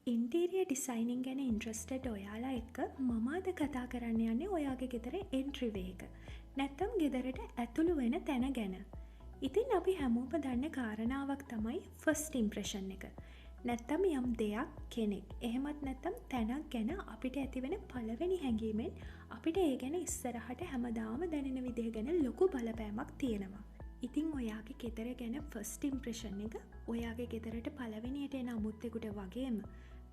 Interior designing ගැන interested ඔයාලා එක්ක මම අද කතා කරන්න යන්නේ ඔයාගේ ගෙදර එන්ට්‍රි වේ එක. නැත්තම් ගෙදරට ඇතුළු වෙන තැන ගැන. ඉතින් අපි හැමෝම දන්න කාරණාවක් තමයි ෆස්ට් ඉම්ප්‍රෙෂන් එක. නැත්තම් යම් දෙයක් කෙනෙක් එහෙමත් නැත්තම් තැනක් ගැන අපිට ඇතිවෙන පළවෙනි හැඟීමෙන් අපිට ඒ ගැන ඉස්සරහට හැමදාම දැනෙන විදිහ ගැන ලොකු බලපෑමක් තියෙනවා. ඉතින් ඔයාගේ ගෙදර ගැන ෆස්ට් ඉම්ප්‍රෙෂන් එක ඔයාගේ ගෙදරට පළවෙනියට එන අමුත්තෙකුට වගේම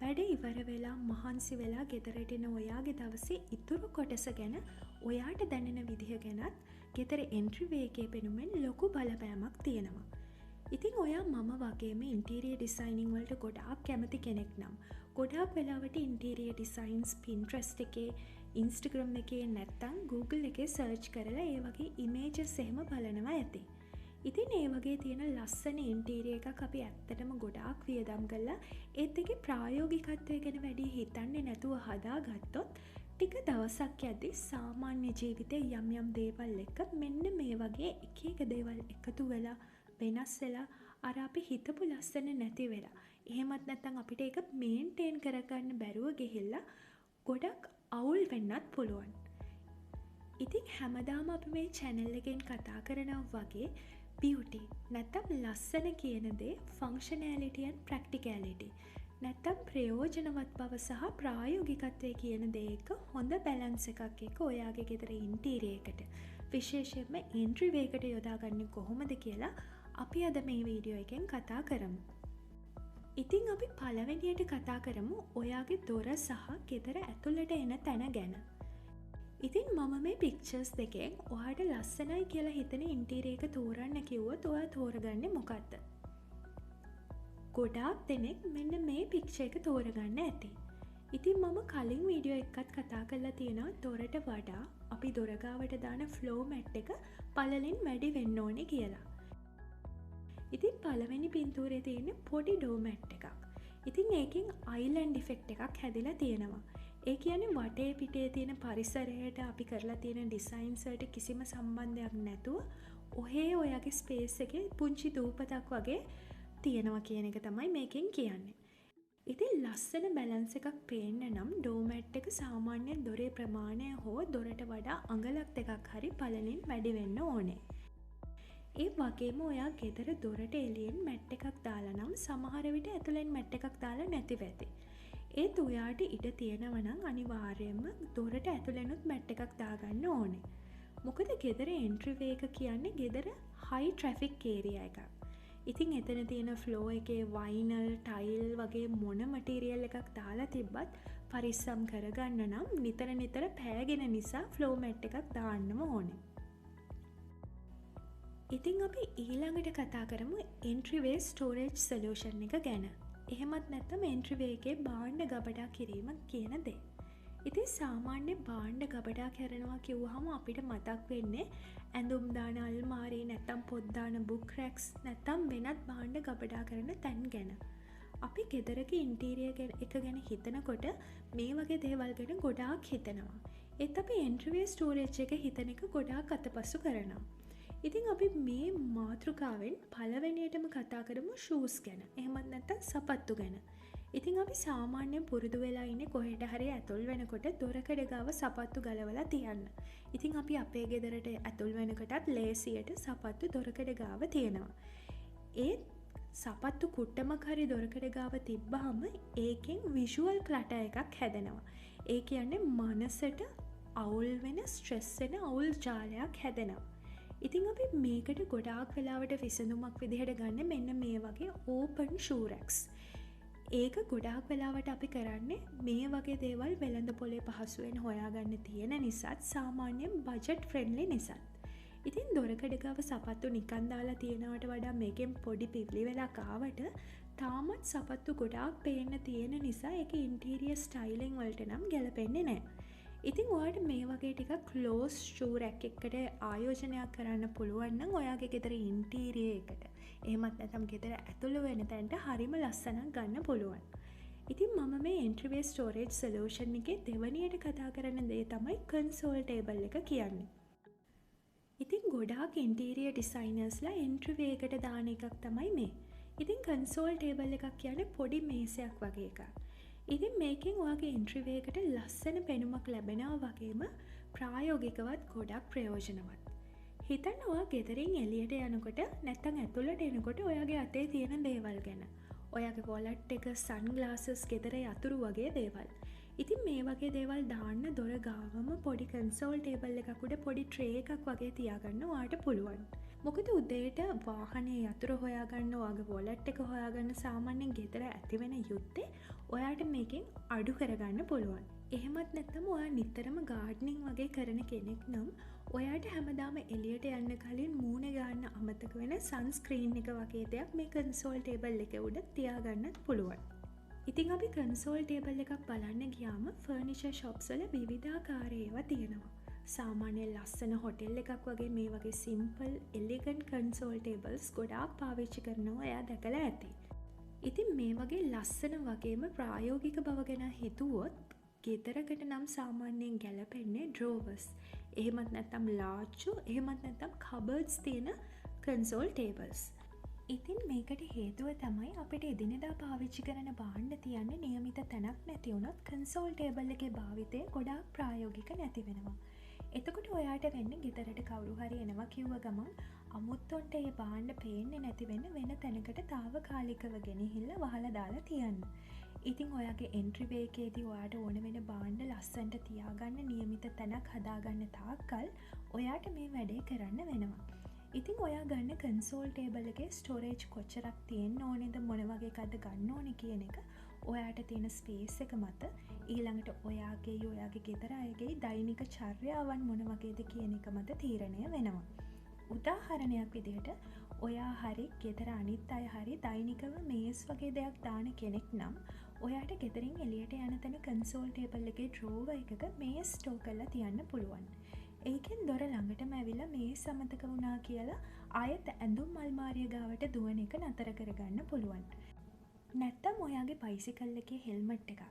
වැඩ ඉවර වෙලා මහන්සි වෙලා ගෙදරට එන ඔයාගේ දවසේ ඉතුරු කොටස ගැන ඔයාට දැනෙන විදිහ ගැනත් ගෙදර එන්ට්‍රි වේ එකේ පෙනුමෙන් ලොකු බලපෑමක් තියෙනවා. ඉතින් ඔයා මම වගේම ඉන්ටීරියර් ඩිසයිනින් වලට ගොඩාක් කැමති කෙනෙක් නම් ගොඩාක් වෙලාවට ඉන්ටීරියර් ඩිසයින්ස් Pinterest එකේ Instagram එකේ නැත්තම් Google එකේ සර්ච් කරලා ඒ වගේ ඉමේජස් එහෙම බලනවා ඇති. ඉතින් ඒ වගේ තියෙන ලස්සන ඉන්ටීරියර් එකක් අපි ඇත්තටම ගොඩාක් වියදම් කරලා ඒත් එකේ ප්‍රායෝගිකත්වය ගැන වැඩි හිතන්නේ නැතුව හදාගත්තොත් ටික දවසක් යද්දී සාමාන්‍ය ජීවිතේ යම් යම් දේවල් එක මෙන්න මේ වගේ එක එක දේවල් එකතු වෙලා වෙනස් වෙලා අර අපි හිතපු ලස්සන නැති වෙලා එහෙමත් නැත්නම් අපිට ඒක මේන්ටේන් කරගන්න බැරුව ගිහිල්ලා ගොඩක් අවුල් වෙන්නත් පුළුවන්. ඉතින් හැමදාම අපි මේ channel එකෙන් කතා කරනවා වගේ beauty නැත්නම් ලස්සන කියන දේ functionality and practicality නැත්නම් ප්‍රයෝජනවත් බව සහ ප්‍රායෝගිකත්වය කියන දේක හොඳ බැලන්ස් එකක් එක්ක ඔයාගේ ගෙදර ඉන්ටීරියර් එකට විශේෂයෙන්ම එන්ට්‍රි වේ එකට යොදාගන්නේ කොහොමද කියලා අපි අද මේ වීඩියෝ එකෙන් කතා කරමු. ඉතින් අපි පළවෙනියට කතා කරමු ඔයාගේ දොර සහ ගෙදර ඇතුළට එන තැන ගැන. ඉතින් මම මේ පික්චර්ස් දෙකෙන් ඔයාට ලස්සනයි කියලා හිතෙන ඉන්ටීරියර් එක තෝරන්න කිව්වොත් ඔයා තෝරගන්නේ මොකක්ද? ගොඩාක් දෙනෙක් මෙන්න මේ පික්චර් එක තෝරගන්න ඇති. ඉතින් මම කලින් වීඩියෝ එකත් කතා කරලා තියෙනවා දොරට වඩා අපි දොර ගාවට දාන ෆ්ලෝ මැට් එක පළලින් වැඩි වෙන්න ඕනේ කියලා. ඉතින් පළවෙනි පින්තූරේ තියෙන පොඩි ඩෝ මැට් එකක්. ඉතින් ඒකෙන් අයිලන්ඩ් ඉෆෙක්ට් එකක් හැදිලා තියෙනවා. ඒ කියන්නේ වටේ පිටේ තියෙන පරිසරයට අපි කරලා තියෙන ඩිසයින්ස් වලට කිසිම සම්බන්ධයක් නැතුව ඔහේ ඔයාගේ ස්පේස් එකේ පුංචි දූපතක් වගේ තියෙනවා කියන එක තමයි මේකෙන් කියන්නේ. ඉතින් ලස්සන බැලන්ස් එකක් පේන්න නම් ඩෝ මැට් එක සාමාන්‍ය දොරේ ප්‍රමාණය හෝ දොරට වඩා අඟලක් දෙකක් හරි පළලින් වැඩි වෙන්න ඕනේ. ඒ වගේම ඔයා ගෙදර දොරට එළියෙන් මැට් එකක් දාලා නම් සමහර විට ඇතුලෙන් මැට් එකක් දාලා නැති වෙති. ඒත් ඔයාට ඉඩ තියෙනවා නම් අනිවාර්යයෙන්ම දොරට ඇතුලෙනුත් මැට් එකක් දාගන්න ඕනේ. මොකද ගෙදර එන්ට්‍රි වේ එක කියන්නේ ගෙදර හයි ට්‍රැෆික් ඒරියා එකක්. ඉතින් එතන තියෙන ෆ්ලෝ එකේ වයිනල්, ටයිල් වගේ මොන මටීරියල් එකක් දාලා තිබ්බත් පරිස්සම් කරගන්න නම් නිතර නිතර පෑගෙන නිසා ෆ්ලෝ මැට් එකක් දාන්නම ඕනේ. ඉතින් අපි ඊළඟට කතා කරමු එන්ට්‍රි වේ ස්ටෝරේජ් සොලියුෂන් එක ගැන. එහෙමත් නැත්නම් එන්ට්‍රි වේ එකේ භාණ්ඩ ගබඩා කිරීම කියන දේ. ඉතින් සාමාන්‍ය භාණ්ඩ ගබඩා කරනවා කිව්වහම අපිට මතක් වෙන්නේ ඇඳුම් දාන අල්මාරි නැත්නම් පොත් දාන බුක් රැක්ස් නැත්නම් වෙනත් භාණ්ඩ ගබඩා කරන තැන් ගැන. අපි ගෙදරක ඉන්ටීරියර් එක ගැන හිතනකොට මේ වගේ දේවල් ගැන ගොඩාක් හිතනවා. ඒත් අපි එන්ට්‍රි වේ ස්ටෝරේජ් එක හිතන එක ගොඩාක් අතපසු කරනවා. ඉතින් අපි මේ මාතෘකාවෙන් පළවෙනියටම කතා කරමු ෂූස් ගැන. එහෙමත් නැත්නම් සපත්තු ගැන. ඉතින් අපි සාමාන්‍යයෙන් පුරුදු වෙලා ඉන්නේ කොහෙට හරි ඇතුල් වෙනකොට දොරකඩ ගාව සපත්තු ගලවලා තියන්න. ඉතින් අපි අපේ ගෙදරට ඇතුල් වෙනකොටත් ලේසියට සපත්තු දොරකඩ ගාව තියෙනවා. ඒ සපත්තු කුට්ටමක් හරි දොරකඩ ගාව තිබ්බහම ඒකෙන් විෂුවල් ක්ලටර් එකක් හැදෙනවා. ඒ කියන්නේ මනසට අවුල් වෙන ස්ට්‍රෙස් වෙන අවුල් ජාලයක් හැදෙනවා. ඉතින් අපි මේකට ගොඩාක් වෙලාවට විසඳුමක් විදිහට ගන්න මෙන්න මේ වගේ ඕපන් ෂූ රැක්ස්. ඒක ගොඩාක් වෙලාවට අපි කරන්නේ මේ වගේ දේවල් වෙළඳ පොලේ පහසුවෙන් හොයාගන්න තියෙන නිසාත් සාමාන්‍යයෙන් බජට් ෆ්‍රෙන්ඩ්ලි නිසාත්. ඉතින් දොරකඩ ගාව සපත්තු නිකන් දාලා තියෙනවට වඩා මේකෙන් පොඩි පිළිවෙලක් ආවට තාමත් සපත්තු ගොඩාක් පේන්න තියෙන නිසා ඒක ඉන්ටීරියර් ස්ටයිලින් වලට නම් ගැලපෙන්නේ නැහැ. ඉතින් ඔයාට මේ වගේ ටිකක් ක්ලෝස් ෂූ රැක් එකකට ආයෝජනයක් කරන්න පුළුවන් නම් ඔයාගේ ගෙදර ඉන්ටීරියර් එකට එහෙමත් නැත්නම් ගෙදර ඇතුළු වෙන තැනට හරිම ලස්සනක් ගන්න පුළුවන්. ඉතින් මම මේ එන්ට්‍රි වේ ස්ටෝරේජ් සොලියුෂන් එකේ දෙවනියට කතා කරන දේ තමයි කන්සෝල් ටේබල් එක කියන්නේ. ඉතින් ගොඩාක් ඉන්ටීරියර් ඩිසයිනර්ස්ලා එන්ට්‍රි වේ එකට දාන එකක් තමයි මේ. ඉතින් කන්සෝල් ටේබල් එකක් කියන්නේ පොඩි මේසයක් වගේ එකක්. ඉතින් මේකෙන් ඔයාගේ එන්ට්‍රිවේ එකට ලස්සන පෙනුමක් ලැබෙනවා වගේම ප්‍රායෝගිකවත් ගොඩක් ප්‍රයෝජනවත්. හිතන්න ඔයා ගෙදරින් එළියට යනකොට නැත්තම් ඇතුළට එනකොට ඔයාගේ අතේ තියෙන දේවල් ගැන. ඔයාගේ වොලට් එක, සන්ග්ලාසස්, ගෙදර යතුරු වගේ දේවල්. ඉතින් මේ වගේ දේවල් දාන්න දොර ගාවම පොඩි කන්සෝල් ටේබල් එකක් උඩ පොඩි ට්‍රේ එකක් වගේ තියාගන්න ඔයාට පුළුවන්. මොකද උදේට වාහනේ යතුරු හොයාගන්න, ඔයාගේ වොලට් එක හොයාගන්න සාමාන්‍යයෙන් ගෙදර ඇතිවෙන යුත්තේ ඔයාට මේකෙන් අඩු කරගන්න පුළුවන්. එහෙමත් නැත්නම් ඔයා නිතරම ගාඩ්නින් වගේ කරන කෙනෙක් නම් ඔයාට හැමදාම එළියට යන්න කලින් මූණ ගන්න අමතක වෙන සන්ස්ක්‍රීන් එක වගේ දෙයක් මේ කන්සෝල් ටේබල් එක උඩ තියාගන්නත් පුළුවන්. ඉතින් අපි කන්සෝල් ටේබල් එකක් බලන්න ගියාම ෆර්නිචර් ෂොප්ස් වල විවිධාකාර ඒවා තියෙනවා. සාමාන්‍ය ලස්සන හොටෙල් එකක් වගේ මේ වගේ සිම්පල් එලිගන්ට් කන්සෝල් ටේබල්ස් ගොඩාක් පාවිච්චි කරනවා එයා දැකලා ඇති. ඉතින් මේ වගේ ලස්සන වගේම ප්‍රායෝගික බව ගැන හිතුවොත් ගෙදරකට නම් සාමාන්‍යයෙන් ගැලපෙන්නේ ඩ්‍රෝවර්ස්. එහෙමත් නැත්නම් ලාච්චු, එහෙමත් නැත්නම් කබර්ඩ්ස් තියෙන කන්සෝල් ටේබල්ස්. ඉතින් මේකට හේතුව තමයි අපිට එදිනෙදා පාවිච්චි කරන භාණ්ඩ තියන්නේ නියමිත තැනක් නැති වුණොත් කන්සෝල් ටේබල් එකේ භාවිතය ගොඩාක් ප්‍රායෝගික නැති වෙනවා. එතකොට ඔයාට වෙන්නේ ගෙදරට කවුරු හරි එනවා කිව්ව ගමන් අමුත්තොන්ට ඒ භාණ්ඩ පේන්නේ නැති වෙන්න වෙන තැනකට తాවකාලිකව ගෙනහිල්ලා වහලා දාලා තියන්න. ඉතින් ඔයාගේ එන්ට්‍රි වේ එකේදී ඔයාට ඕන වෙන භාණ්ඩ ලස්සනට තියාගන්න නියමිත තැනක් හදාගන්න තාක්කල් ඔයාට මේ වැඩේ කරන්න වෙනවා. ඉතින් ඔයා ගන්න කන්සෝල් ටේබල් එකේ ස්ටෝරේජ් කොච්චරක් තියෙන්න ඕනේද, මොන වගේ එකක්ද ගන්න ඕනේ කියන එක ඔයාට තියෙන ස්පේස් එක මත, ඊළඟට ඔයාගේ ගෙදර අයගේ දෛනික චර්යාවන් මොන වගේද කියන එක මත තීරණය වෙනවා. උදාහරණයක් විදිහට ඔයා හරි ගෙදර අනිත් අය හරි දෛනිකව මේස් වගේ දෙයක් දාන කෙනෙක් නම් ඔයාට ගෙදරින් එළියට යන තැන කන්සෝල් ටේබල් එකේ ඩ්‍රෝවර් එකක මේස් ස්ටෝර් කරලා තියන්න පුළුවන්. ඒකෙන් දොර ළඟටම ඇවිල්ලා මේස් අමතක වුණා කියලා ආයෙත් ඇඳුම් අල්මාරිය ගාවට දුවන එක නතර කරගන්න පුළුවන්. නැත්තම් ඔයාගේ බයිසිකල් එකේ හෙල්මට් එකක්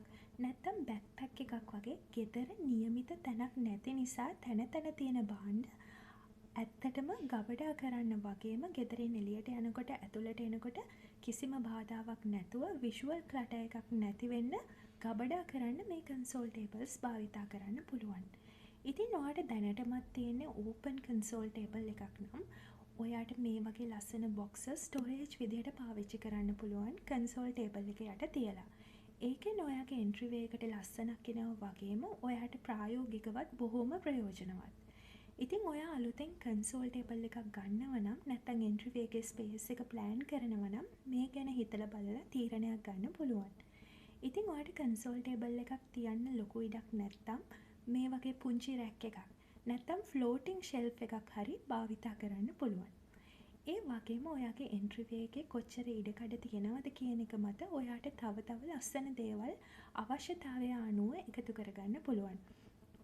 නැත්තම් බෑක්පැක් එකක් වගේ ගෙදර නියමිත තැනක් නැති නිසා තැන තියෙන භාණ්ඩ ඇත්තටම ගබඩා කරන්න වගේම ගෙදරින් එළියට යනකොට ඇතුළට එනකොට කිසිම බාධාවක් නැතුව විෂුවල් ක්ලටර් එකක් නැති වෙන්න ගබඩා කරන්න මේ කන්සෝල් ටේබල්ස් භාවිතා කරන්න පුළුවන්. ඉතින් ඔයාට දැනටමත් තියෙන්නේ ඕපන් කන්සෝල් ටේබල් එකක් නම් ඔයාට මේ වගේ ලස්සන බොක්සස් ස්ටෝරේජ් විදිහට පාවිච්චි කරන්න පුළුවන් කන්සෝල් ටේබල් එක යට තියලා. ඒකෙන් ඔයාගේ එන්ට්‍රි වේ එකට ලස්සනක් එනවා වගේම ඔයාට ප්‍රායෝගිකවත් බොහොම ප්‍රයෝජනවත්. ඉතින් ඔයා අලුතෙන් කන්සෝල් ටේබල් එකක් ගන්නව නම් නැත්නම් එන්ට්‍රි වේ එකේ ස්පේස් එක ප්ලෑන් කරනව නම් මේ ගැන හිතලා බලලා තීරණයක් ගන්න පුළුවන්. ඉතින් ඔයාට කන්සෝල් ටේබල් එකක් තියන්න ලොකු ඉඩක් නැත්නම් මේ වගේ පුංචි රැක් එකක් නැත්තම් ෆ්ලෝටිං ෂෙල්ෆ් එකක් හරි භාවිතා කරන්න පුළුවන්. ඒ වගේම ඔයාගේ එන්ට්‍රි වේ එකේ කොච්චර ඉඩකඩ තියෙනවද කියන එක මත ඔයාට තව ලස්සන දේවල් අවශ්‍යතාවය අනුව එකතු කරගන්න පුළුවන්.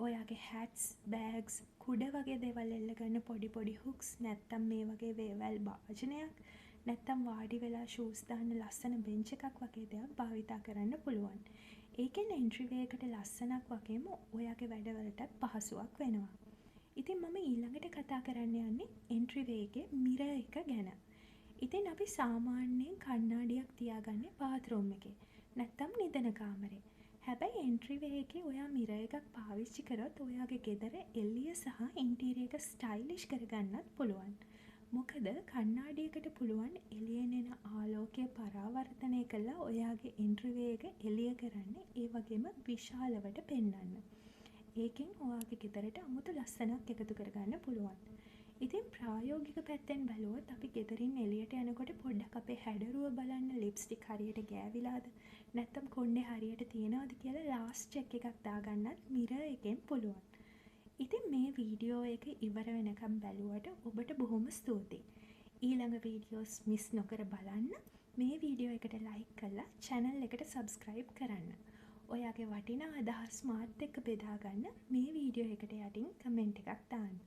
ඔයාගේ හැට්ස්, බෑග්ස්, කුඩ වගේ දේවල් එල්ලගන්න පොඩි හුක්ස් නැත්තම් මේ වගේ වේවැල් භාජනයක් නැත්තම් වාඩි වෙලා ෂූස් දාන්න ලස්සන බෙන්ච් එකක් වගේ දෙයක් භාවිතා කරන්න පුළුවන්. ඒකෙන් එන්ට්‍රි වේ එකට ලස්සනක් වගේම ඔයාගේ වැඩවලටත් පහසුවක් වෙනවා. ඉතින් මම ඊළඟට කතා කරන්න යන්නේ එන්ට්‍රි වේ එකේ මිරර් එක ගැන. ඉතින් අපි සාමාන්‍යයෙන් කණ්ණාඩියක් තියාගන්නේ බාත්රූම් එකේ නැත්තම් නිදන කාමරේ. හැබැයි එන්ට්‍රි වේ එකේ ඔයා මිරර් එකක් පාවිච්චි කරොත් ඔයාගේ ගෙදර එළිය සහ ඉන්ටීරියර් එක ස්ටයිලිෂ් කරගන්නත් පුළුවන්. මොකද කණ්ණාඩියකට පුළුවන් එළියෙන් එන ආලෝකය පරාවර්තනය කළා ඔයාගේ එන්ට්‍රි වේ එක එළිය කරන්න, ඒ වගේම විශාලවට පෙන්වන්න. ඒකෙන් ඔයාගේ ගෙදරට අමුතු ලස්සනක් එකතු කරගන්න පුළුවන්. ඉතින් ප්‍රායෝගික පැත්තෙන් බැලුවොත් අපි ගෙදරින් එළියට යනකොට පොඩ්ඩක් අපේ හැඩරුව බලන්න, ලිප්ස්ටික් හරියට ගෑවිලාද නැත්නම් කොණ්ඩේ හරියට තියෙනවද කියලා ලාස්ට් චෙක් එකක් දාගන්නත් මිරර් එකෙන් පුළුවන්. ඉතින් මේ වීඩියෝ එක ඉවර වෙනකම් බැලුවට ඔබට බොහොම ස්තුතියි. ඊළඟ වීඩියෝස් මිස් නොකර බලන්න. මේ වීඩියෝ එකට ලයික් කරලා channel එකට subscribe කරන්න. ඔයාගේ වටිනා අදහස් මාත් එක්ක බෙදා ගන්න මේ වීඩියෝ එකට යටින් කමෙන්ට් එකක් දාන්න.